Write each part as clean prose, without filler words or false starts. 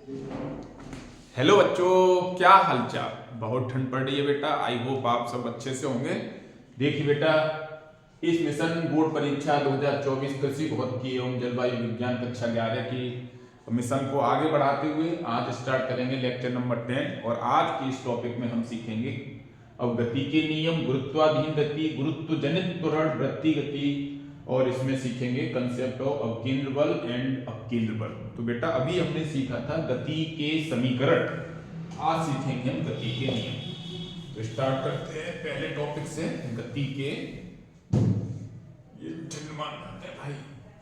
Hello बच्चों, क्या हालचाल। बहुत ठंड पड़ रही है बेटा। आई होप आप सब अच्छे से होंगे। देखिए बेटा, इस मिशन बोर्ड परीक्षा 2024 कृषि भौतिकी एवं जलवायु विज्ञान कक्षा 11 की मिशन को आगे बढ़ाते हुए आज स्टार्ट करेंगे लेक्चर नंबर 10। और आज के इस टॉपिक में हम सीखेंगे अब गति के नियम, गुरुत्वाधीन गति, गुरुत्व जनित त्वरण, वृत्तीय गति, और इसमें सीखेंगे कंसेप्ट ऑफ अवकेंद्र बल एंड अपकेंद्र बल। तो बेटा अभी हमने सीखा था गति के समीकरण, आज सीखेंगे हम गति के नियम। तो स्टार्ट करते हैं पहले टॉपिक से, गति के ये भाई,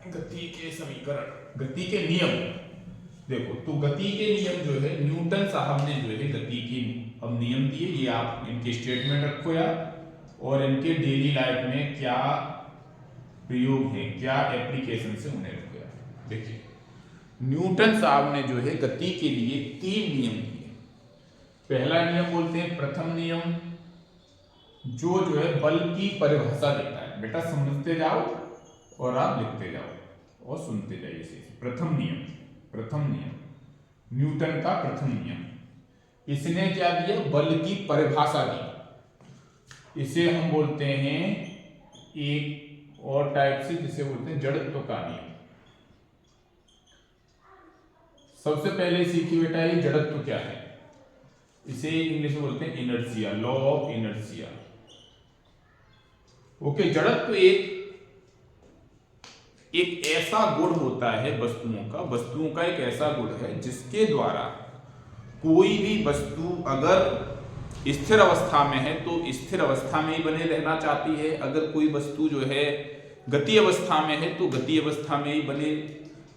गति के समीकरण, गति के नियम। देखो, तो गति के नियम जो है न्यूटन साहब ने जो है गति के अब नियम दिए। ये आप इनके स्टेटमेंट रखो यार, और इनके डेली लाइफ में क्या प्रयोग है, क्या एप्लीकेशन से उन्हें रखो यार। देखिए, न्यूटन साहब ने जो है गति के लिए 3 नियम दिए। पहला नियम बोलते हैं प्रथम नियम, जो है बल की परिभाषा देता है। बेटा समझते जाओ और आप लिखते जाओ और सुनते जाइए इसे। प्रथम नियम न्यूटन का प्रथम नियम, इसने क्या दिया? बल की परिभाषा दी। इसे हम बोलते हैं एक और टाइप से, जिसे बोलते हैं जड़त्व का नियम। सबसे पहले सीखिए बेटा, ये जड़त्व क्या है। इसे इंग्लिश में बोलते हैं inertia, law of inertia. Okay, जड़त्व एक ऐसा गुण होता है वस्तुओं का एक ऐसा गुण है जिसके द्वारा कोई भी वस्तु अगर स्थिर अवस्था में है तो स्थिर अवस्था में ही बने रहना चाहती है, अगर कोई वस्तु जो है गति अवस्था में है तो गति अवस्था में ही बने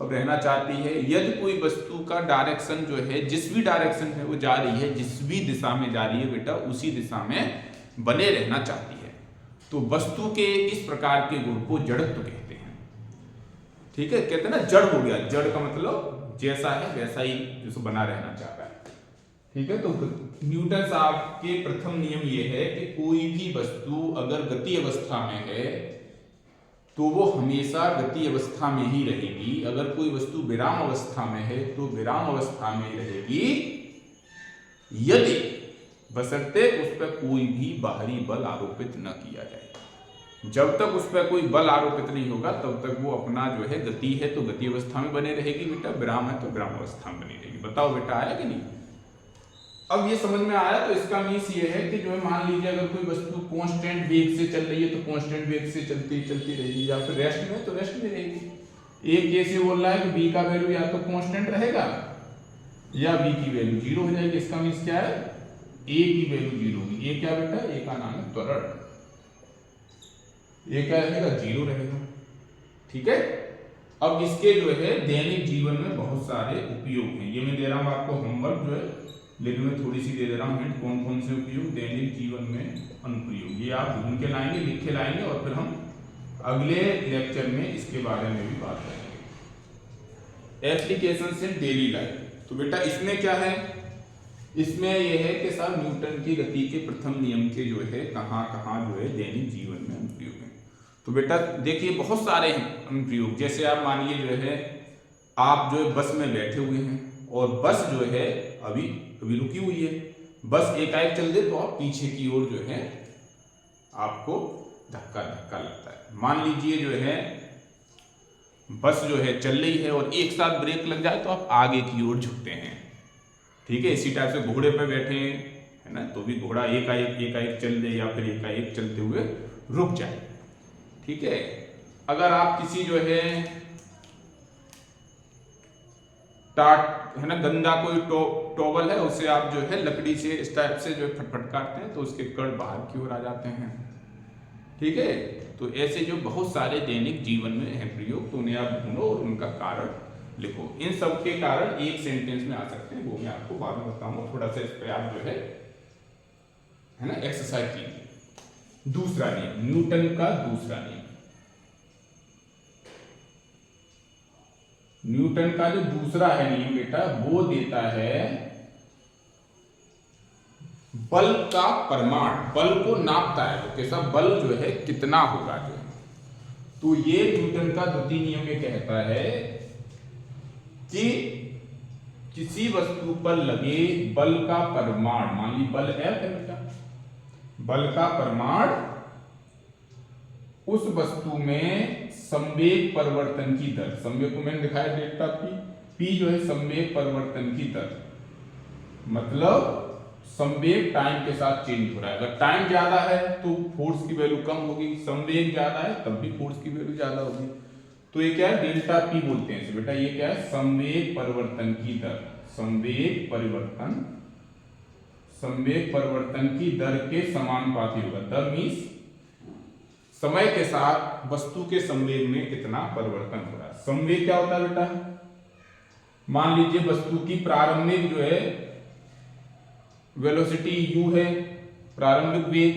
रहना चाहती है। यदि कोई वस्तु का डायरेक्शन जो है, जिस भी डायरेक्शन में वो जा रही है, जिस भी दिशा में जा रही है बेटा, उसी दिशा में बने रहना चाहती है, तो वस्तु के इस प्रकार के गुण को जड़त्व कहते हैं। ठीक है, कहते हैं ना जड़ हो गया। जड़ का मतलब जैसा है वैसा ही जिसको बना रहना चाहता है। ठीक है, तो न्यूटन साहब के प्रथम नियम ये है कि कोई भी वस्तु अगर गति अवस्था में है तो वो हमेशा गति अवस्था में ही रहेगी। अगर कोई वस्तु विराम अवस्था में है तो विराम अवस्था में ही रहेगी, यदि बशर्ते उस पर कोई भी बाहरी बल आरोपित न किया जाए। जब तक उस पर कोई बल आरोपित नहीं होगा तब तक वो अपना जो है गति है तो गति अवस्था में बने रहेगी बेटा, विराम है तो विराम अवस्था में बनी रहेगी। बताओ बेटा, आया कि नहीं? अब ये समझ में आया। तो इसका मीन्स ये है कि जो है मान लीजिए अगर कोई वस्तु कांस्टेंट वेग से चल रही है तो कांस्टेंट वेग से चलती रहेगी, या फिर रेस्ट में तो रेस्ट में रहेगी। एक जैसे बोल रहा है कि बी का वैल्यू या तो कांस्टेंट रहेगा या बी की वैल्यू 0 हो जाएगी। इसका मीन्स क्या है? ए की वैल्यू 0 होगी। ए क्या बेटा? ए का नाम है त्वरण। ये क्या रहेगा? 0 रहेगा। ठीक है, अब इसके जो है दैनिक जीवन में बहुत सारे उपयोग हैं। ये मैं दे रहा हूं आपको होमवर्क जो है, लेकिन मैं थोड़ी सी दे दे रहा हूँ कौन कौन से उपयोग दैनिक जीवन में अनुप्रयोग, ये आप ढूंढ के लाएंगे, लिख के लाएंगे, और फिर हम अगले लेक्चर में इसके बारे में भी बात करेंगे। Application in daily life. तो बेटा इसमें क्या है? इसमें यह है कि साहब न्यूटन की गति के प्रथम नियम के जो है कहाँ कहाँ जो है दैनिक जीवन में अनुप्रयोग है। तो बेटा देखिए बहुत सारे अनुप्रयोग। जैसे आप मानिए जो है आप जो है बस में बैठे हुए हैं और बस जो है अभी रुकी हुई है, बस एकाएक चल दे तो आप पीछे की ओर जो है आपको धक्का लगता है। मान लीजिए जो है बस जो है चल रही है और एक साथ ब्रेक लग जाए तो आप आगे की ओर झुकते हैं। ठीक है, इसी टाइप से घोड़े पे बैठे है ना, तो भी घोड़ा एकाएक चल दे या फिर एकाएक चलते हुए रुक जाए। ठीक है, अगर आप किसी जो है टाट है ना, गंदा कोई टॉवल है, उसे आप जो है लकड़ी से इस टाइप से जो फटफट काटते हैं तो उसके कण बाहर की ओर आ जाते हैं। ठीक है, तो ऐसे जो बहुत सारे दैनिक जीवन में है प्रयोग, तो उन्हें आप ढूंढो और उनका कारण लिखो। इन सब के कारण एक सेंटेंस में आ सकते हैं, वो मैं आपको बाद में बताऊंगा। थोड़ा सा इस पर आप जो है ना एक्सरसाइज कीजिए। दूसरा नियम, न्यूटन का दूसरा नियम, न्यूटन का जो दूसरा है नियम बेटा, वो देता है बल का परिमाण, बल को नापता है। तो कैसा बल जो है कितना होगा जो है, तो ये न्यूटन का द्वितीय नियम में कहता है कि किसी वस्तु पर लगे बल का परिमाण, मान ली बल F है बेटा, बल का परिमाण उस वस्तु में संवेग परिवर्तन की दर, संवेग को मैंने दिखाया डेल्टा पी जो है संवेग परिवर्तन की दर, मतलब संवेग टाइम के साथ चेंज हो रहा है। अगर टाइम ज्यादा है तो फोर्स की वैल्यू कम होगी, संवेग ज्यादा है तब भी फोर्स की वैल्यू ज्यादा होगी। तो ये क्या है, डेल्टा पी बोलते हैं इसे बेटा। ये क्या है, संवेग परिवर्तन की दर, संवेग परिवर्तन की दर के समानुपाती होगा। दर मीन्स समय के साथ वस्तु के संवेग में कितना परिवर्तन हो रहा है। संवेग क्या होता है बेटा, मान लीजिए वस्तु की प्रारंभिक जो है वेलोसिटी u है, प्रारंभिक वेग,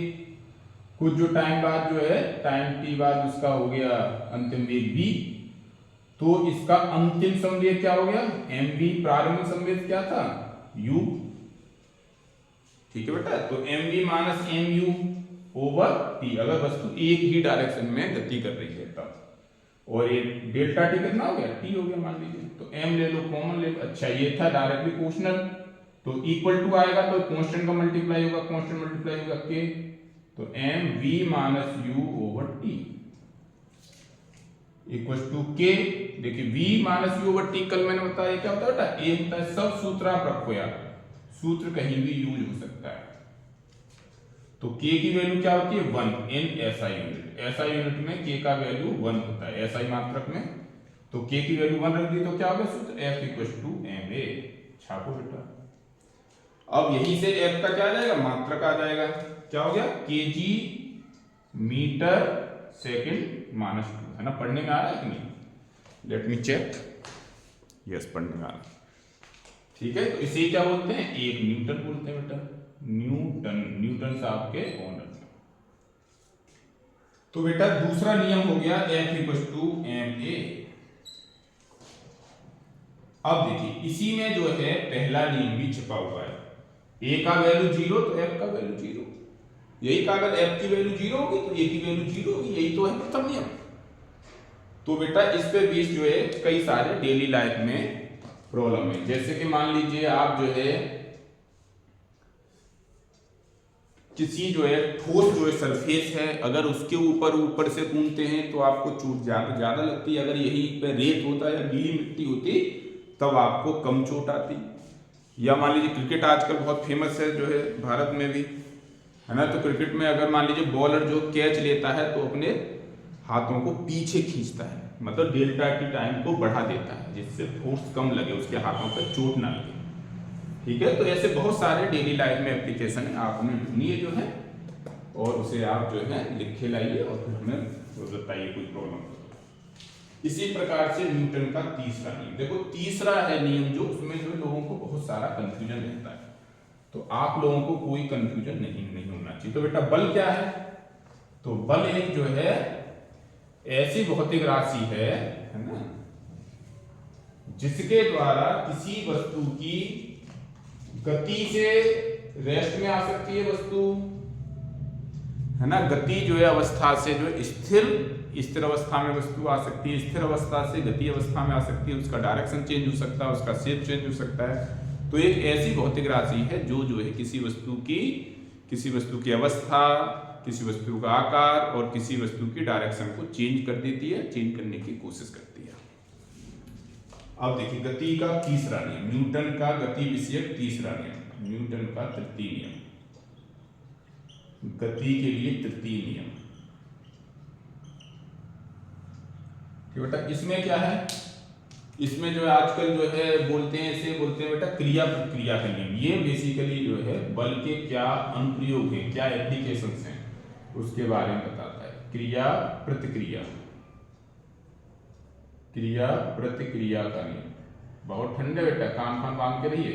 कुछ जो टाइम बाद जो है टाइम t बाद उसका हो गया अंतिम वेग v, तो इसका अंतिम संवेग क्या हो गया mv, प्रारंभिक संवेग क्या था u, ठीक है बेटा। तो mv minus mu over t, अगर वस्तु एक ही डायरेक्शन में गति कर रही है तब, और ये डेल्टा t कितना हो गया, t हो गया मान लीजिए। तो m ले लो, कॉमन ले लो। अच्छा ये था डायरेक्टली प्रोपोर्शनल, तो इक्वल टू आएगा तो कांस्टेंट का मल्टीप्लाई होगा, कांस्टेंट मल्टीप्लाई होगा के, तो M V minus U over T equal to K. देखिए v minus U over T कल मैंने बताया क्या होता है बेटा, ए होता है। सब सूत्र आप रखो यार, सूत्र कहीं भी यूज हो सकता है। तो k की वैल्यू क्या होती है 1 in SI unit, SI unit में k का वैल्यू 1 होता है, एसआई मात्रक में। तो k की वैल्यू 1 रख दी तो क्या होगा सूत्र f equal to M A, छापो बेटा। अब यहीं से f का क्या आ जाएगा, मात्रक आ जाएगा, क्या हो गया kg मीटर सेकंड माइनस 2, है ना। पढ़ने में आ रहा है कि नहीं, लेट मी चेक, यस पढ़ने में आ रहा है, ठीक है। तो इसे क्या बोलते हैं, एक न्यूटन बोलते हैं बेटा, न्यूटन, न्यूटन से आपके ऑनर। तो बेटा दूसरा नियम हो गया F equal to M A. अब देखिए इसी में जो है पहला नियम भी छिपा हुआ है, a का वैल्यू 0 तो f का वैल्यू 0, यही का अगर f की वैल्यू 0 होगी तो a की वैल्यू 0 होगी, यही तो है प्रथम नियम। तो बेटा इस पे बेस जो है कई सारे डेली लाइफ में प्रॉब्लम है, जैसे कि मान लीजिए आप जो है किसी जो है ठोस जो है सरफेस है, अगर उसके ऊपर से घूमते हैं तो आपको चोट ज्यादा लगती है। अगर यही पे रेत होता या गीली मिट्टी होती तब आपको कम चोट आती। या मान लीजिए क्रिकेट आजकल बहुत फेमस है जो है भारत में भी, है ना। तो क्रिकेट में अगर मान लीजिए बॉलर जो कैच लेता है तो अपने हाथों को पीछे खींचता है, मतलब डेल्टा की टाइम को बढ़ा देता है जिससे फोर्स कम लगे, उसके हाथों पर चोट ना लगे, ठीक है। तो ऐसे बहुत सारे डेली लाइफ में एप्लीकेशन है, आपने ढूंढिए जो है और उसे आप जो है लिखे लाइए और फिर हमें बताइए कोई प्रॉब्लम। इसी प्रकार से न्यूटन का तीसरा नियम, देखो तीसरा है नियम जो, उसमें जो लोगों को बहुत सारा कंफ्यूजन रहता है, तो आप लोगों को कोई कंफ्यूजन नहीं होना चाहिए। तो बेटा बल क्या है, तो बल एक जो है ऐसी भौतिक राशि है ना, जिसके द्वारा किसी वस्तु की गति से रेस्ट में आ सकती है वस्तु, है ना। गति जो है अवस्था से जो स्थिर अवस्था में वस्तु आ सकती है, स्थिर अवस्था से गति अवस्था में आ सकती है, उसका डायरेक्शन चेंज हो सकता है, उसका शेप चेंज हो सकता है। तो एक ऐसी भौतिक राशि है जो है किसी वस्तु की अवस्था, किसी वस्तु का आकार और किसी वस्तु की डायरेक्शन को चेंज कर देती है, चेंज करने की कोशिश करती है। अब देखिए गति का तीसरा नियम, न्यूटन का गति विषयक तीसरा नियम, न्यूटन का तृतीय नियम, गति के लिए तृतीय नियम। बेटा इसमें क्या है, इसमें जो है आजकल जो है बोलते हैं, इसे बोलते हैं बेटा क्रिया प्रतिक्रिया का नियम। ये बेसिकली जो है बल के क्या अनुप्रयोग है, क्या एप्लीकेशंस हैं उसके बारे में बताता है। क्रिया प्रतिक्रिया का नियम, बहुत ठंडे बेटा, कान बांध के रहिए।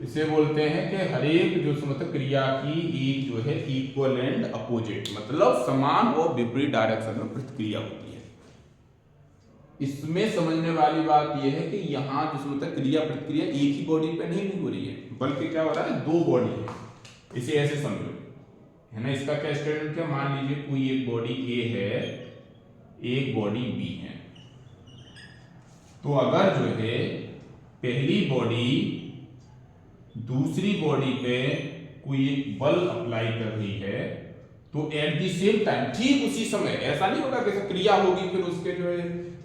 इसे बोलते हैं कि हर एक जो मतलब क्रिया की एक जो है इक्वल एंड अपोजिट, मतलब समान और विपरीत डायरेक्शन में प्रतिक्रिया होती है। इसमें समझने वाली बात यह है कि यहाँ जो मतलब क्रिया प्रतिक्रिया एक ही बॉडी पे नहीं हो रही है, बल्कि क्या हो रहा है, दो बॉडी है। इसे ऐसे समझो, है ना। इसका क्या स्टेटमेंट क्या, मान लीजिए कोई एक बॉडी ए है, एक बॉडी बी है। तो अगर जो है पहली बॉडी दूसरी बॉडी पे कोई एक बल अप्लाई कर रही है तो एट द सेम टाइम, ठीक उसी समय, ऐसा नहीं होगा कि क्रिया होगी फिर उसके जो है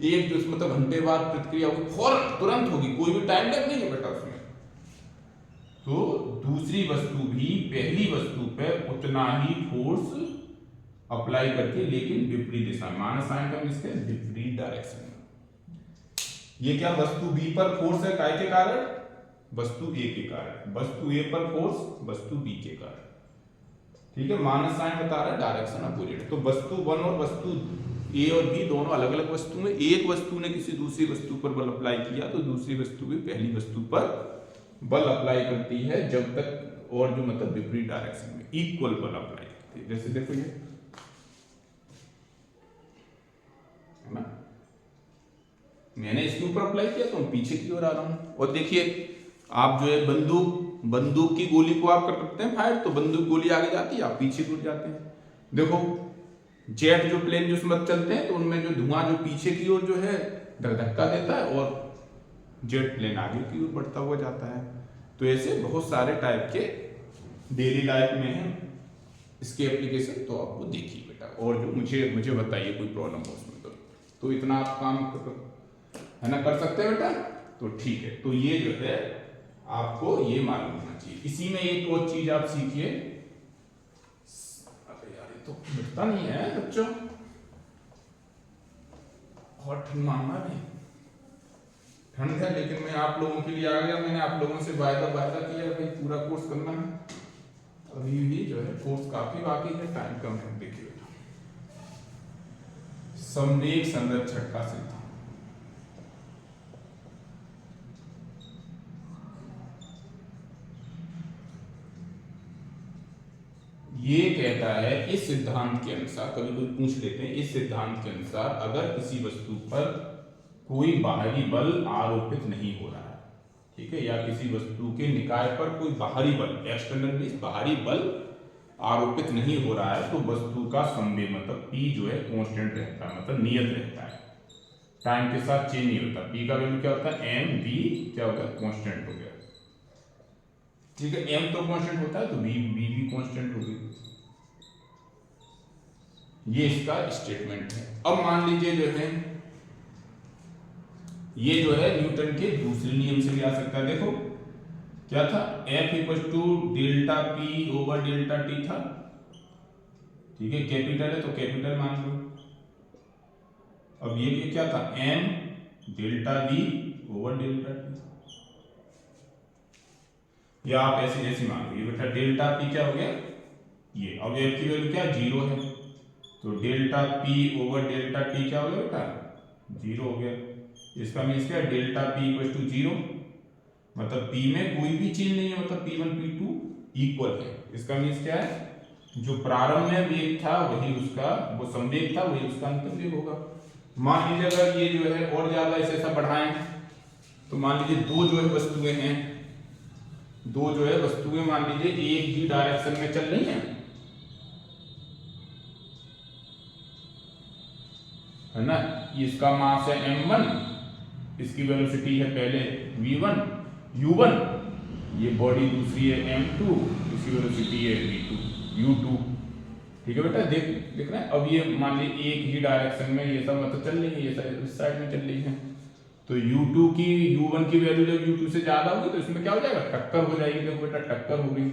एक जो मतलब घंटे बाद प्रतिक्रिया होगी, फौरन तुरंत होगी, कोई भी टाइम लैग नहीं है बेटा उसमें। तो दूसरी वस्तु भी पहली वस्तु पे उतना ही फोर्स अप्लाई करती है, लेकिन विपरीत दिशा में, माइनस साइन का इसके विपरीत डायरेक्शन में। ये क्या वस्तु बी पर फोर्स है, काय के कारण, वस्तु ए के कारण, वस्तु ए पर फोर्स वस्तु बी के कारण, ठीक है। माइनस साइन बता रहा है डायरेक्शन अपोजिट। तो वस्तु वन और वस्तु ए और बी दोनों अलग अलग वस्तु में, एक वस्तु ने किसी दूसरी वस्तु पर बल अप्लाई किया तो दूसरी वस्तु भी पहली वस्तु पर बल अप्लाई करती है जब तक, और जो मतलब विपरीत डायरेक्शन में इक्वल बल अप्लाई करती है। जैसे देखो ये है ना, मैंने इसके ऊपर अप्लाई किया तो मैं पीछे की ओर आ रहा हूं। और देखिए आप जो है बंदूक की गोली को आप कर सकते हैं फायर, तो बंदूक गोली आगे जाती है, आप पीछे टूट जाते हैं। देखो जेट जो प्लेन जो समझ चलते हैं तो उनमें जो धुआं जो पीछे की ओर जो है धक्का देता है और जेट प्लेन आगे की ओर बढ़ता हुआ जाता है। तो ऐसे बहुत सारे टाइप के डेली लाइफ में है इसके एप्लीकेशन, तो आपको देखिए बेटा, और जो मुझे बताइए कोई प्रॉब्लम हो उसमें। तो इतना आप काम है ना कर सकते हैं बेटा, तो ठीक है। तो ये जो है आपको ये मालूम होना चाहिए। इसी में एक और चीज आप सीखिए, अरे यार ये तो मिटता नहीं है बच्चों, और ठंड मानना भी ठंड है, लेकिन मैं आप लोगों के लिए आ गया। मैंने आप लोगों से वायदा किया भाई पूरा कोर्स करना है। अभी भी जो है कोर्स काफी बाकी है, टाइम कम है। देखिए संवेग संरक्षण का सिद्धांत, ये कहता है इस सिद्धांत के अनुसार, कभी कोई पूछ लेते हैं, इस सिद्धांत के अनुसार अगर किसी वस्तु पर कोई बाहरी बल आरोपित नहीं हो रहा है, ठीक है, या किसी वस्तु के निकाय पर कोई बाहरी बल, एक्सटर्नल मींस बाहरी बल आरोपित नहीं हो रहा है, तो वस्तु का संवेग मतलब P जो है कांस्टेंट रहता है, मतलब नियत रहता है, टाइम के साथ चेंज नहीं होता। P का वैल्यू क्या होता है, m, v क्या होगा, कांस्टेंट हो गया, ठीक है। m तो कांस्टेंट होता है तो v भी कांस्टेंट हो गई। ये इसका स्टेटमेंट है। अब मान लीजिए जो है ये जो है न्यूटन के दूसरे नियम से भी आ सकता है। देखो क्या था, F equal to delta P over delta T था, ठीक है, कैपिटल है तो कैपिटल मान लो। अब ये क्या था, M delta V over delta T, या आप ऐसे जैसे मान लो, ये बेटा डेल्टा P क्या हो गया ये, अब F की वैल्यू क्या 0 है, तो delta P over delta T क्या हो गया बेटा 0 हो गया। इसका मीन्स क्या, डेल्टा P इक्वल टू 0, मतलब P में कोई भी चेंज नहीं है, मतलब P1 P2 इक्वल है। इसका मीन्स क्या है, जो प्रारंभ में वेग था वही उसका, वो संवेग था वही उसका अंतिम वेग होगा। मान लीजिए अगर ये जो है और ज्यादा ऐसा बढ़ाएं, तो मान लीजिए दो जो है वस्तुएं हैं, दो जो है वस्तुएं मान लीजिए एक ही डायरेक्शन में चल रही हैं, है ना, इसका मास है m1, इसकी वेलोसिटी है पहले v1 u1, ये बॉडी दूसरी है m2, इसकी वेलोसिटी है v2 u2, ठीक है बेटा। देख रहे हैं। अब ये मान लीजिए एक ही डायरेक्शन में ये सब मतलब चल रही है, ये सब इस साइड में चल रही है, तो u2 की u1 की वैल्यू जब u2 से ज्यादा होगी तो इसमें क्या हो जाएगा, टक्कर हो जाएगी। देखो बेटा टक्कर हो गई,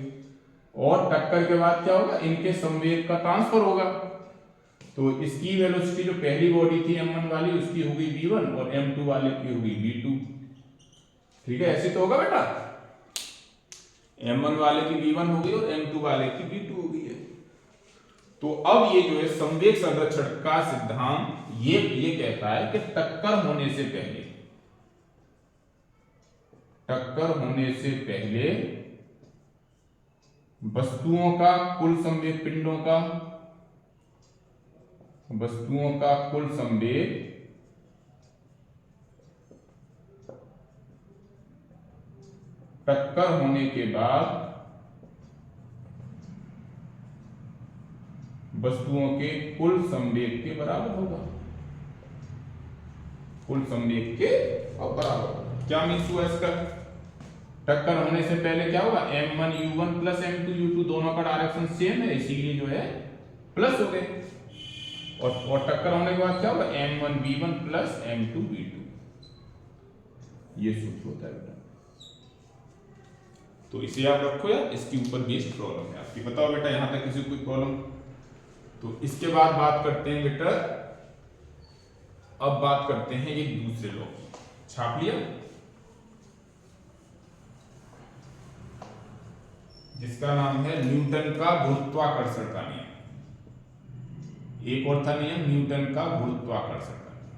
और टक्कर के बाद क्या होगा, इनके संवेग का ट्रांसफर होगा, तो इसकी वेलोसिटी जो पहली बॉडी थी m1 वाली उसकी होगी v1 और m2 वाले की होगी v2, ठीक है, ऐसे तो होगा बेटा, m1 वाले की v1 हो गई और m2 वाले की v2 हो गई है। तो अब ये जो है संवेग संरक्षण का सिद्धांत ये कहता है कि टक्कर होने से पहले वस्तुओं का कुल संवेग, पिंडों का वस्तुओं का कुल संवेग टक्कर होने के बाद वस्तुओं के कुल संवेग के बराबर होगा, कुल संवेग के बराबर होगा। क्या मीन्स हुआ इसका? टक्कर होने से पहले क्या होगा, m1u1 प्लस m2u2 दोनों का डायरेक्शन सेम है, इसीलिए जो है प्लस हो गए। और टक्कर होने के बाद क्या होगा, m1v1 प्लस m2v2, ये सूत्र होता है बेटा। तो इसे याद रखो या इसके ऊपर बेस्ड प्रॉब्लम है आपकी। बताओ बेटा यहां तक किसी को कोई प्रॉब्लम? तो इसके बाद बात करते हैं बेटा, अब बात करते हैं एक दूसरे लॉ की। छाप लिया? जिसका नाम है न्यूटन का गुरुत्वाकर्षण का नियम। एक और था नियम न्यूटन का गुरुत्वाकर्षण का नियम।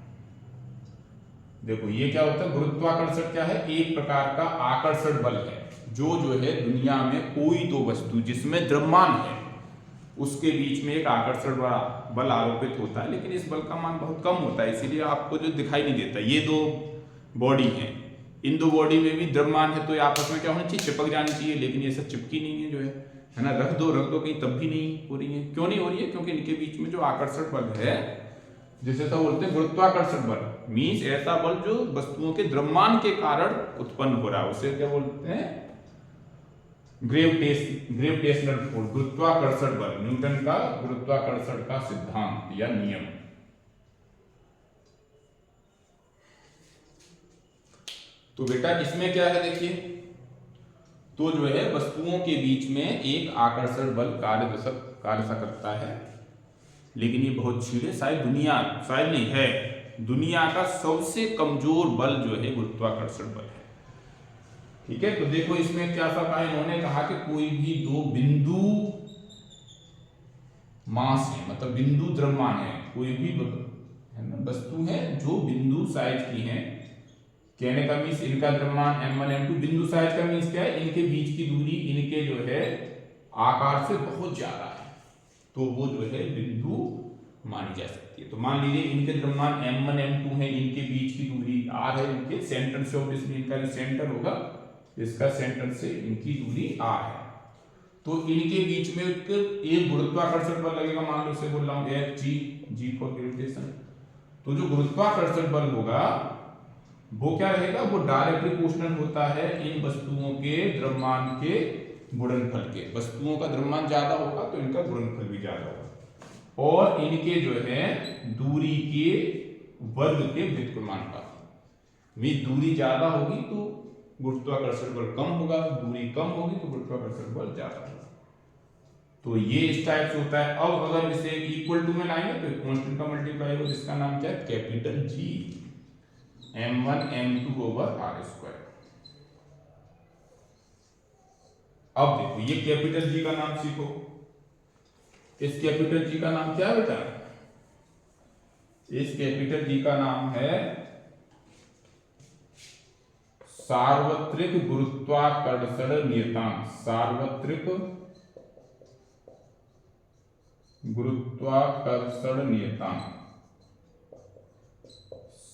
देखो ये क्या होता है, गुरुत्वाकर्षण क्या है, एक प्रकार का आकर्षण बल है जो है दुनिया में कोई दो वस्तु जिसमें द्रव्यमान है उसके बीच में एक आकर्षण बल आरोपित होता है, लेकिन इस बल का मान बहुत कम होता है, इसीलिए आपको जो दिखाई नहीं देता। ये दो बॉडी हैं, इन दो बॉडी में भी द्रव्यमान है, तो ये आपस में क्या होना चाहिए, चिपक जानी चाहिए, लेकिन ये सब चिपकी नहीं है जो है ना। रख दो कहीं, तब भी नहीं हो रही है। क्यों नहीं हो रही है? क्योंकि इनके बीच में जो आकर्षण बल है, जिसे तो बोलते हैं गुरुत्वाकर्षण बल, मीन्स ऐसा बल जो वस्तुओं के द्रव्यमान के कारण उत्पन्न हो रहा है, उसे क्या बोलते हैं, ग्रेविटेशनल फोर्स, गुरुत्वाकर्षण बल। न्यूटन का गुरुत्वाकर्षण का सिद्धांत या नियम। तो बेटा इसमें क्या है देखिए, तो जो है वस्तुओं के बीच में एक आकर्षण बल कार्य सा करता है, लेकिन ये बहुत छीड़े, शायद नहीं है, दुनिया का सबसे कमजोर बल जो है गुरुत्वाकर्षण बल है। ठीक है, तो देखो इसमें क्या सा कहा, इन्होंने कहा कि कोई भी दो बिंदु मास है, मतलब बिंदु द्रव्यमान है, कोई भी है ना वस्तु है जो बिंदु साइज की है, कहने का मीन्स इनका द्रव्यमान m1 m2, बिंदु साइज का मीन्स क्या है, इनके बीच की दूरी इनके जो है आकार से बहुत ज्यादा है, तो वो जो है बिंदु मानी जा सकती है। तो मान लीजिए इनके द्रव्यमान m1 m2 है, इनके बीच की दूरी r है, इनके सेंटर से, ऑब्वियसली इनका जो सेंटर होगा, इसका सेंटर से इनकी दूरी r है, तो इनके बीच में एक गुरुत्वाकर्षण बल लगेगा, मान लो इसे बोल रहा हूं g फॉर ग्रेविटेशन। तो जो गुरुत्वाकर्षण बल होगा वो क्या रहेगा, वो डायरेक्टली प्रोपोर्शनल होता है इन वस्तुओं के द्रव्यमान के गुणनफल के। वस्तुओं का द्रव्यमान ज्यादा होगा तो इनका गुणनफल भी ज्यादा होगा, और इनके जो है दूरी के वर्ग के व्युत्क्रमानुपात का। मीन्स दूरी ज्यादा होगी तो गुरुत्वाकर्षण बल कम होगा, दूरी कम होगी तो गुरुत्वाकर्षण बल ज्यादा होगा। तो ये इस टाइप से होता है। अब अगर इसे इक्वल टू में लाएंगे तो कांस्टेंट का मल्टीप्लाई होगा, जिसका नाम क्या है, capital G m1 m2 over r square. अब देखो ये कैपिटल G का नाम सीखो, इस कैपिटल G का नाम क्या है बेटा, इस कैपिटल G का नाम है सार्वत्रिक गुरुत्वाकर्षण नियतांक। सार्वत्रिक गुरुत्वाकर्षण नियतांक,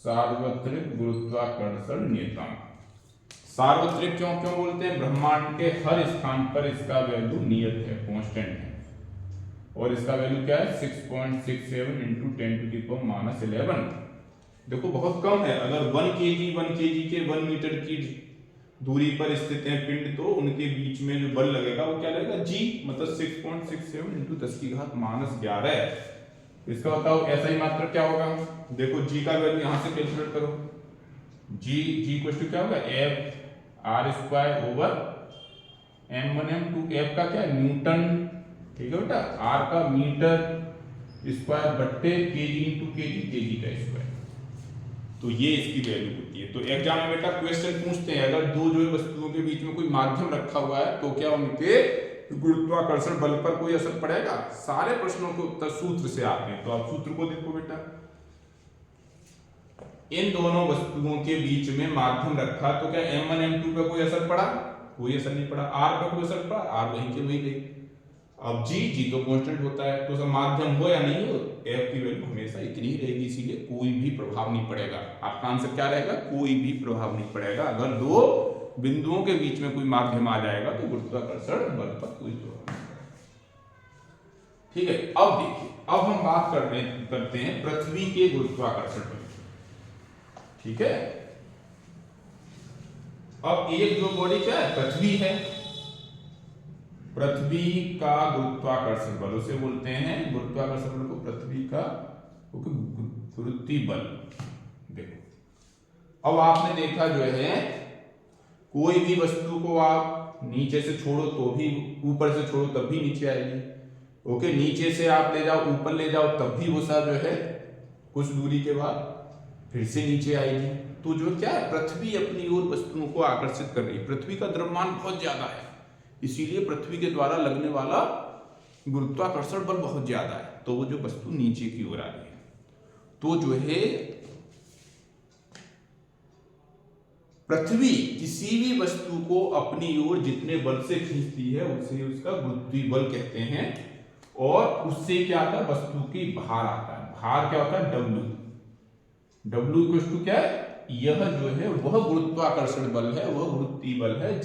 सार्वत्रिक गुरुत्वाकर्षण नियतांक। सार्वत्रिक क्यों बोलते हैं, ब्रह्मांड के हर स्थान पर इसका वैल्यू नियत है, कांस्टेंट है, और इसका वैल्यू क्या है 6.67 इंटू 10⁻11। देखो बहुत कम है, अगर 1 kg के 1 मीटर की दूरी पर स्थित है पिंड, तो उनके बीच में जो बल लगेगा वो क्या लगेगा, G, मतलब 6.67 इंटू 10⁻11। इसका बताओ ऐसा ही मात्रा क्या होगा, देखो G का वैल्यू यहां से कैलकुलेट करो, G इक्वल टू क्या होगा, F r square over m1 m2। F का क्या है, न्यूटन, ठीक है बेटा, R का मीटर स्क्वायर बट्टे kg इंटू kg का स्क्वायर। तो ये इसकी वैल्यू होती है। तो एग्जाम में बेटा क्वेश्चन पूछते हैं, अगर दो जो वस्तुओं के बीच में कोई माध्यम रखा हुआ है तो क्या उनके गुरुत्वाकर्षण बल पर कोई असर पड़ेगा। सारे प्रश्नों के उत्तर सूत्र से आते हैं, तो आप सूत्र को देखो बेटा, इन दोनों वस्तुओं के बीच में माध्यम रखा तो क्या m1 m2 पे कोई असर पड़ा, कोई असर नहीं पड़ा। r पे कोई असर पड़ा, r वहीं के वहीं गई। अब G तो कांस्टेंट होता है, तो सब माध्यम हो या नहीं हो, F की वैल्यू हमेशा इतनी ही रहेगी, इसीलिए कोई भी प्रभाव नहीं पड़ेगा। आपका आंसर क्या रहेगा, कोई भी प्रभाव नहीं पड़ेगा। अगर दो बिंदुओं के बीच में कोई माध्यम आ जाएगा तो गुरुत्वाकर्षण बल पर कोई प्रभाव नहीं पड़ेगा। ठीक है, अब देखिए, अब हम बात करते हैं पृथ्वी के गुरुत्वाकर्षण बल। ठीक है, अब एक जो बॉडी क्या है, पृथ्वी है, पृथ्वी का गुरुत्वाकर्षण बल उसे बोलते हैं, गुरुत्वाकर्षण बल को पृथ्वी का गुरुत्वीय बल। देखो अब आपने देखा जो है कोई भी वस्तु को आप नीचे से छोड़ो तो भी, ऊपर से छोड़ो तब भी नीचे आएगी। ओके, नीचे से आप ले जाओ ऊपर ले जाओ तब भी वो सब जो है कुछ दूरी के बाद फिर से नीचे आएगी। तो जो क्या है, पृथ्वी अपनी ओर वस्तुओं को आकर्षित कर रही है। पृथ्वी का द्रव्यमान बहुत ज्यादा है, इसीलिए पृथ्वी के द्वारा लगने वाला गुरुत्वाकर्षण बल बहुत ज्यादा है, तो वो जो वस्तु नीचे की ओर आ रही है। तो जो है पृथ्वी किसी भी वस्तु को अपनी ओर जितने बल से खींचती है उसे उसका गुरुत्वीय बल कहते हैं। और उससे क्या आता है, वस्तु की भार आता है। भार क्या होता है, W। W इक्वल टू क्या है, यह जो है वह गुरुत्वाकर्षण बल है, वह गुरुत्वीय बल है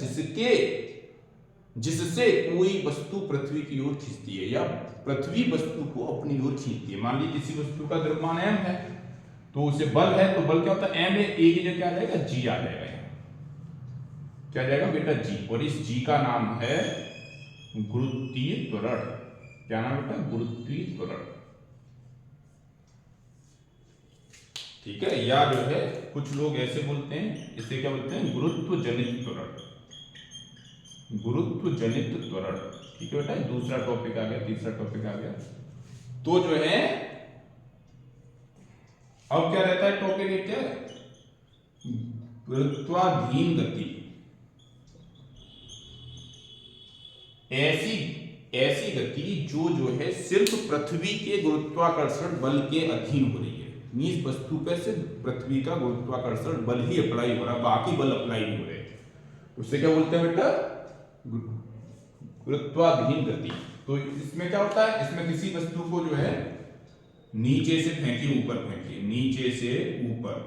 जिससे कोई वस्तु पृथ्वी की ओर खींचती है या पृथ्वी वस्तु को अपनी ओर खींचती है। मान लीजिए किसी वस्तु का द्रव्यमान m है तो उसे बल है, तो बल क्या होता है, m है, a की जगह क्या आ जाएगा, g आ जाएगा। क्या जाएगा बेटा, g। और इस g का नाम है गुरुत्वीय त्वरण। क्या नाम बेटा, गुरुत्वीय त्वरण। ठीक है, या जो है कुछ लोग ऐसे बोलते हैं, इसे क्या बोलते हैं, गुरुत्व जनित त्वरण। गुरुत्व जनित त्वरण। ठीक है बेटा, दूसरा टॉपिक आ गया, तीसरा टॉपिक आ गया। तो जो है अब क्या रहता है टॉपिक, क्या है, गुरुत्वाधीन गति। ऐसी गति जो है सिर्फ पृथ्वी के गुरुत्वाकर्षण बल के अधीन हो रही है। मींस वस्तु पे से पृथ्वी का गुरुत्वाकर्षण बल ही अप्लाई हो रहा है, बाकी बल अप्लाई नहीं हो रहे। उससे क्या बोलते हैं बेटा, गुरुत्वाधीन गति। तो इसमें क्या होता है, इसमें किसी वस्तु को जो है नीचे से फेंकिए ऊपर फेंकिए, नीचे से ऊपर,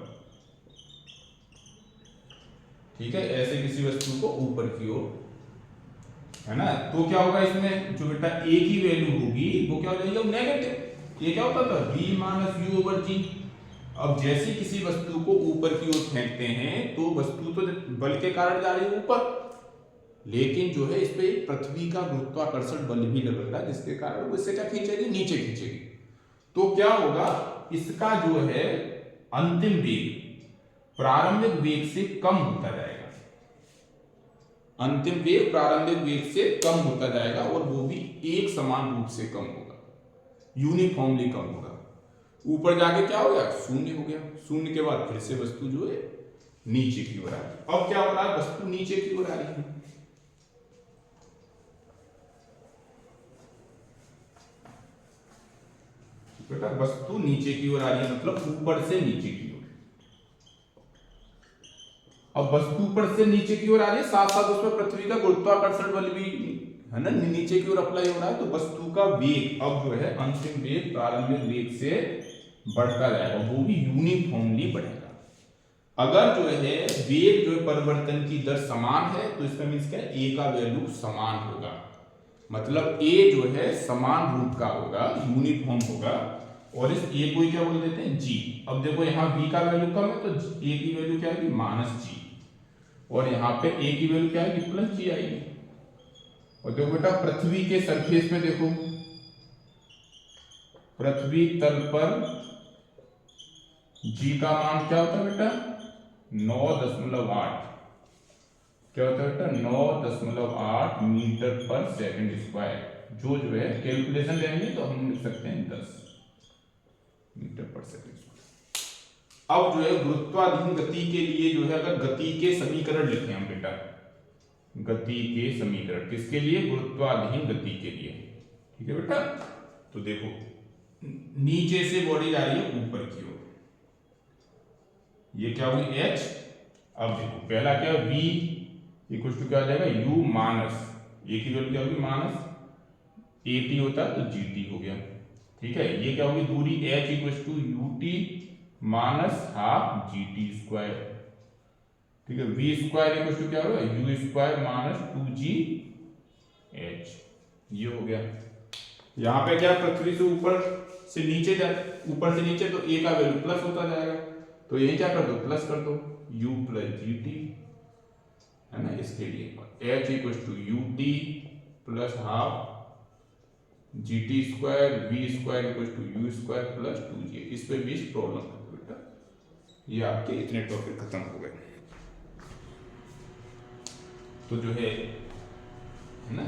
ठीक है, ऐसे किसी वस्तु को ऊपर की ओर, है ना, तो क्या होगा, इसमें जो बेटा a की वैल्यू होगी वो क्या हो जाएगी, नेगेटिव। ये क्या होता था, v माइनस यू ओवर जी। अब जैसे किसी वस्तु को ऊपर की ओर फेंकते हैं तो वस्तु तो बल के कारण जा रही है ऊपर, लेकिन जो है इस पे पृथ्वी का गुरुत्वाकर्षण बल भी लग रहा है, जिसके कारण वो इसे क्या खींचेगी, नीचे खींचेगी। तो क्या होगा, इसका जो है अंतिम वेग प्रारंभिक वेग से कम होता जाएगा। अंतिम वेग प्रारंभिक वेग से कम होता जाएगा और वो भी एक समान रूप से कम होगा, यूनिफॉर्मली कम होगा। ऊपर जाके क्या हो गया, शून्य हो गया। शून्य के बाद फिर से वस्तु जो है नीचे की ओर आ रही है। अब क्या हो रहा है, वस्तु नीचे की ओर आ रही है। बेटा वस्तु नीचे की ओर आ रही है, मतलब ऊपर से नीचे की ओर। अब वस्तु ऊपर से नीचे की ओर आ रही है, साथ साथ उसमें पृथ्वी का गुरुत्वाकर्षण बल भी है ना, नीचे की ओर अप्लाई हो रहा है। तो वस्तु का वेग अब जो है अंतिम वेग प्रारंभिक वेग से बढ़ता जाएगा, वो भी यूनिफॉर्मली बढ़ेगा। अगर जो है वेग जो है परिवर्तन की दर समान है तो इसका मीन्स क्या है, a का वैल्यू समान होगा, मतलब a जो है समान रूप का होगा, यूनिफॉर्म होगा। और इस a को क्या बोल देते हैं, g। अब देखो यहाँ v का वैल्यू कम है तो a की वैल्यू क्या आएगी, -g। और यहाँ पे a की वैल्यू क्या आएगी, +g आएगी। और देखो बेटा पृथ्वी के सरफेस पे देखो, पृथ्वी तल पर g का मान क्या होता है बेटा, 9.8। क्या होता है बेटा, 9.8 मीटर पर सेकंड स्क्वायर। जो है कैलकुलेशन लेंगे तो हम लिख सकते हैं 10 मीटर पर सेकंड स्क्वायर। अब जो है गुरुत्वाधीन गति के लिए जो है, अगर गति के समीकरण लिखे हम बेटा, गति के समीकरण किसके लिए, गुरुत्वाधीन गति के लिए। ठीक है बेटा, तो देखो नीचे से बॉडी जा रही है ऊपर की ओर, ये क्या हुई h। अब देखो पहला क्या है, v इक्वल टू क्या आ जाएगा, u माइनस a की वैल्यू क्या होगी, माइनस at होता है तो gt हो गया। ठीक है, ये क्या होगी दूरी h equal to ut minus half gt square. ठीक है, v स्क्वायर इक्वल टू क्या होगा, u स्क्वायर माइनस 2gh। ये हो गया। यहाँ पे क्या, पृथ्वी से ऊपर से नीचे जा, ऊपर से नीचे तो a का वैल्यू प्लस होता जाएगा, तो यही क्या कर दो, प्लस कर दो, u प्लस gt है ना, इसके लिए h equal to U T plus half G T square V square equal to U square plus 2g। इस पे 20 प्रॉब्लम है बेटा। ये आपके इतने टॉपिक खत्म हो गए। तो जो है ना,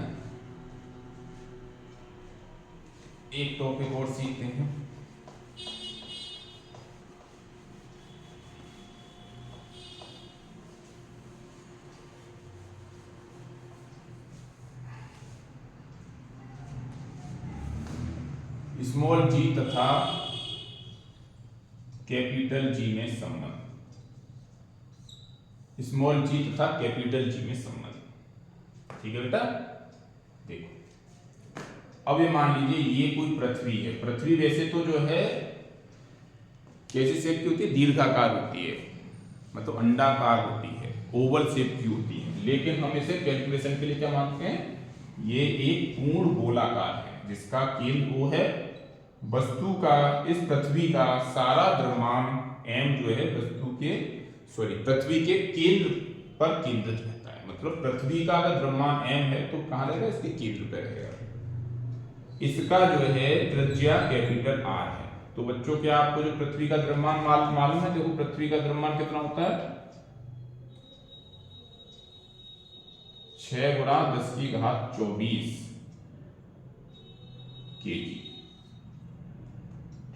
एक टॉपिक और सीखते हैं। स्मॉल जी तथा कैपिटल जी में संबंध। स्मॉल जी तथा कैपिटल जी में संबंध। ठीक है बेटा, देखो अब ये मान लीजिए ये कोई पृथ्वी है। पृथ्वी वैसे तो जो है कैसी शेप की होती है, दीर्घाकार होती है, मतलब अंडाकार होती है, ओवल शेप की होती है। लेकिन हम इसे कैलकुलेशन के लिए क्या मानते हैं, ये एक पूर्ण गोलाकार है जिसका केंद्र O है। वस्तु का, इस पृथ्वी का सारा द्रव्यमान m जो है वस्तु के पृथ्वी के केंद्र पर केंद्रित रहता है। मतलब पृथ्वी का अगर द्रव्यमान m है तो कहां रहेगा, इसके केंद्र पर रहेगा। इसका जो है त्रिज्या कैपिटल R है। तो बच्चों क्या आपको जो पृथ्वी का द्रव्यमान मालूम है? देखो पृथ्वी का द्रव्यमान कितना होता है, 6 गुणा 10 की घात 24 केजी।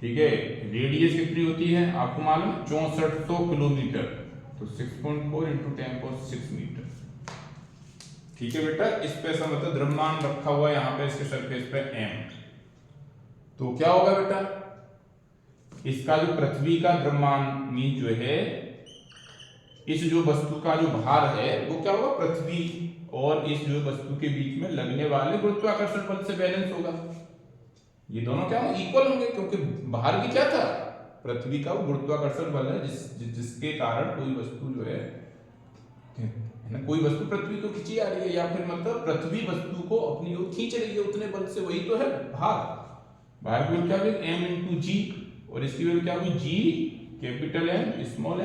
ठीक है, रेडियस कितनी होती है आपको मालूम है, 6400 किलोमीटर। तो 6.4 इंटू 10⁶ मीटर। ठीक है बेटा, इस पे मतलब द्रव्यमान रखा हुआ है यहाँ पे इसके सरफेस पे m। तो क्या होगा बेटा, इसका जो पृथ्वी का द्रव्यमान मीन जो है, इस जो वस्तु का जो भार है वो क्या होगा, पृथ्वी और इस जो वस्तु के बीच में लगने वाले गुरुत्वाकर्षण बल से बैलेंस होगा। ये दोनों क्या होंगे, इक्वल होंगे, क्योंकि बाहर भी क्या था, पृथ्वी का वो गुरुत्वाकर्षण बल है जिसके कारण कोई वस्तु जो है ना, कोई वस्तु पृथ्वी को खींची आ रही है, या फिर मतलब पृथ्वी वस्तु को अपनी ओर खींच रही है उतने बल से। वही तो है भार। भार की वैल्यू क्या होगी, m इंटू जी, और इसकी वैल्यू क्या होगी, g capital M small m,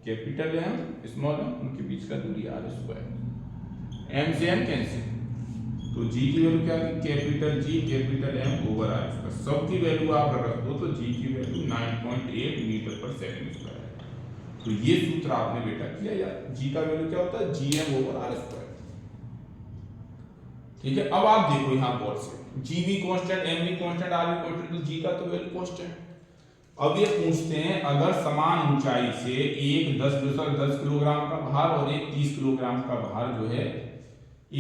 capital M small m, उनके बीच का दूरी r स्क्वायर। m से m कैंसिल, तो g की वैल्यू क्या है, capital G capital M over r square. सब की वैल्यू आप रख दो तो g की वैल्यू 9.8 मीटर पर सेकंड स्क्वायर है। तो ये सूत्र आपने बेटा किया यार, g का वैल्यू क्या होता है, gm ओवर r स्क्वायर। ठीक है, अब आप देखो यहां गौर से, g भी कांस्टेंट, m भी कांस्टेंट, r भी कांस्टेंट, तो g का तो वैल्यू कांस्टेंट। अब ये पूछते हैं, अगर समान ऊंचाई से एक 10 किलोग्राम का भार और एक 30 किलोग्राम का भार जो है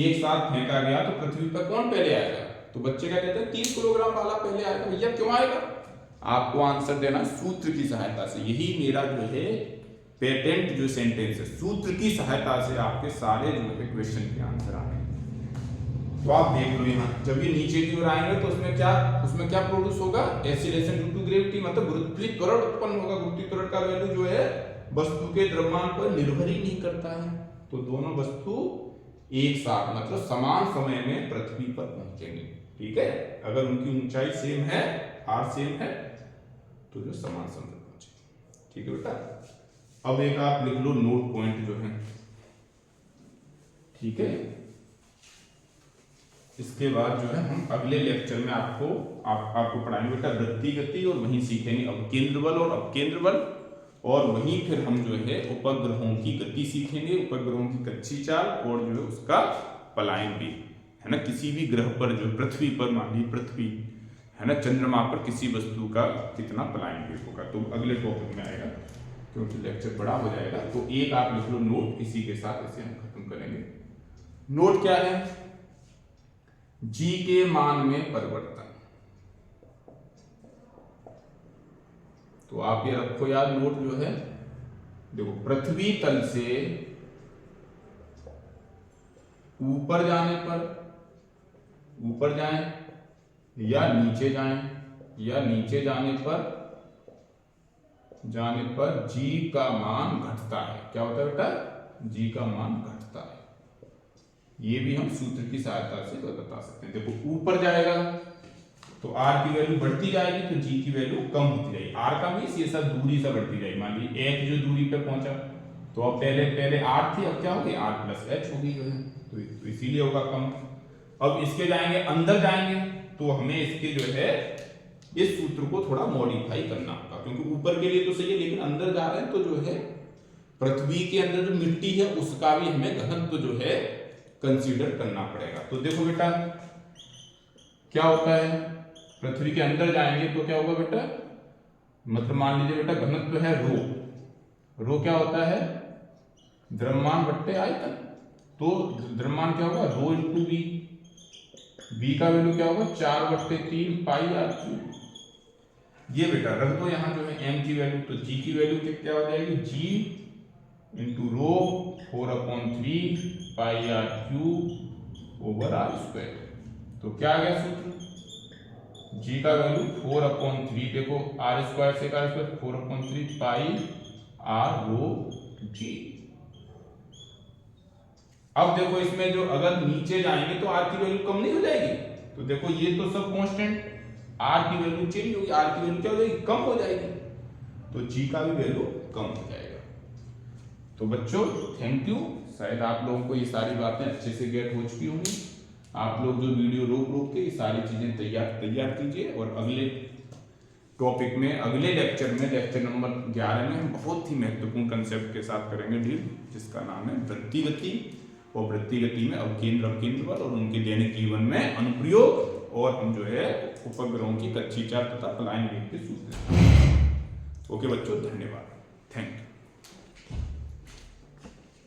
एक साथ फेंका गया तो पृथ्वी पर कौन पहले आएगा? तो बच्चे क्या कहते हैं, 30 किलोग्राम वाला पहले आएगा। भैया क्यों आएगा? आपको आंसर देना सूत्र की सहायता से। यही मेरा जो है पेटेंट जो सेंटेंस है, सूत्र की सहायता से आपके सारे जो है क्वेश्चन के आंसर आएंगे। तो आप देख लो यहाँ, जब ये नीचे की ओर आएंगे तो उसमें क्या प्रोड्यूस होगा, एक्सीलरेशन ड्यू टू ग्रेविटी, मतलब गुरुत्वीय त्वरण उत्पन्न होगा। गुरुत्वीय त्वरण का वैल्यू जो है वस्तु के द्रव्यमान पर निर्भर ही नहीं करता है। तो दोनों वस्तु एक साथ मतलब समान समय में पृथ्वी पर पहुंचेंगे। ठीक है, अगर उनकी ऊंचाई सेम है, r सेम है, तो जो समान समय पर पहुंचेंगे। ठीक है बेटा, अब एक आप लिख लो नोट पॉइंट जो है। ठीक है, इसके बाद जो है हम अगले लेक्चर में आपको पढ़ाएंगे बेटा वृत्तीय गति, और वहीं सीखेंगे अवकेंद्र बल और अपकेंद्र बल, और वहीं फिर हम जो है उपग्रहों की गति सीखेंगे, उपग्रहों की कच्ची चाल, और जो है उसका पलायन भी, है ना। किसी भी ग्रह पर जो पृथ्वी पर, मान ली पृथ्वी है ना, चंद्रमा पर किसी वस्तु का कितना पलायन भी होगा, तो अगले टॉपिक में आएगा, क्योंकि लेक्चर बड़ा हो जाएगा। तो एक आप लिख लो नोट, इसी के साथ इसे हम खत्म करेंगे। नोट क्या है, जी के मान में परिवर्तन। तो आप ये रखो याद, नोट जो है, देखो पृथ्वी तल से ऊपर जाने पर, ऊपर जाएं या नीचे जाएं, या नीचे जाने पर जी का मान घटता है। क्या होता है बेटा, जी का मान घटता है। ये भी हम सूत्र की सहायता से बता सकते हैं। देखो ऊपर जाएगा तो r की वैल्यू बढ़ती जाएगी, तो g की वैल्यू कम होती जाएगी। r का मीन्स ये सब दूरी से बढ़ती जाएगी। मान लीजिए h जो दूरी पे पहुंचा तो अब पहले 8 थी, अब क्या हो गई 8 प्लस एच हो गई जो है, तो इसीलिए होगा कम। अब इसके जाएंगे अंदर जाएंगे तो हमें इसके जो है इस सूत्र को थोड़ा मॉडिफाई करना होगा, क्योंकि ऊपर के लिए तो सही है लेकिन अंदर जा रहे हैं तो जो है पृथ्वी के अंदर जो मिट्टी है उसका भी हमें घनत्व जो है कंसीडर करना पड़ेगा। तो देखो बेटा क्या होता है, पृथ्वी के अंदर जाएंगे तो क्या होगा बेटा, मतलब मान लीजिए बेटा घनत्व है रो क्या होता है, द्रव्यमान बट्टे आयतन, तो द्रव्यमान क्या होगा रो इंटू बी का वैल्यू क्या होगा 4/3 पाई आर क्यूब। ये बेटा रख दो यहाँ जो है m की वैल्यू, तो g की वैल्यू क्या हो जाएगी g into rho 4/3 pi R cube over R square. तो क्या आ गया सूत्र, g का वैल्यू 4/3, देखो आर स्क्वायर से का square 4/3 pi R rho g। अब देखो इसमें जो अगर नीचे जाएंगे तो आर की वैल्यू कम नहीं हो जाएगी, तो देखो ये तो सब कांस्टेंट, आर की वैल्यू चेंज होगी, आर की वैल्यू क्या हो जाएगी कम हो जाएगी, तो जी का भी वैल्यू कम हो जाएगा। तो बच्चों थैंक यू, शायद आप लोगों को ये सारी बातें अच्छे से गेट हो चुकी होंगी। आप लोग जो वीडियो रोक के ये सारी चीजें तैयार कीजिए, और अगले टॉपिक में अगले लेक्चर में लेक्चर नंबर 11 में हम बहुत ही महत्वपूर्ण कंसेप्ट के साथ करेंगे डील, जिसका नाम है वृत्ति गति, और वृत्ति गति में अवकेंद्र अवकेंद्र बल और उनके दैनिक जीवन में अनुप्रयोग, और हम जो है उपग्रहों की कक्षीचार तथा पलायन वेग के सूत्र। ओके बच्चों, धन्यवाद, थैंक यू।